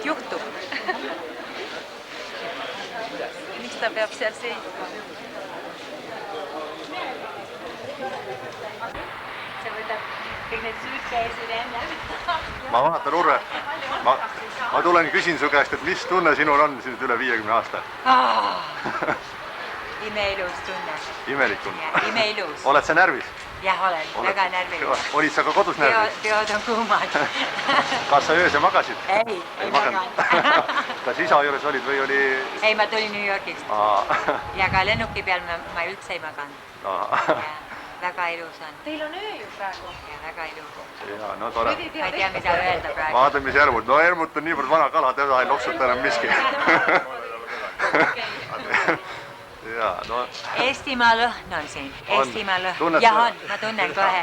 juhtub. Miks ta peab seal seisma? See võtab kõik need suitkäisid enne. Ma vaatan, Urve, ma tulen küsin su käest, et mis tunne sinul on siin üle 50 aasta? Imeilus tunne. Imelik tunne. Imeilus. Oled sa närvis? Jah, olen. Väga närvilis. Olid sa ka kodus närvis? Peod on kuumad. Kas sa ööse magasid? Ei maganud. Kas isa juures olid või oli... Ei, ma tulin New Yorgist. Ja ka lennuki peal ma üldse ei maganud. Väga ilus on. Teil on öö ju praegu. Ja väga ilus. Ja, no tore. Ma ei tea, mida öelda praegu. Vaata, mis Ermut. No Ermut on niivõrd vana kala, teda ei loksuta enam miski. Eestimaa lõhn on siin. Eestimaa lõhn. Ja on, ma tunnen kohe.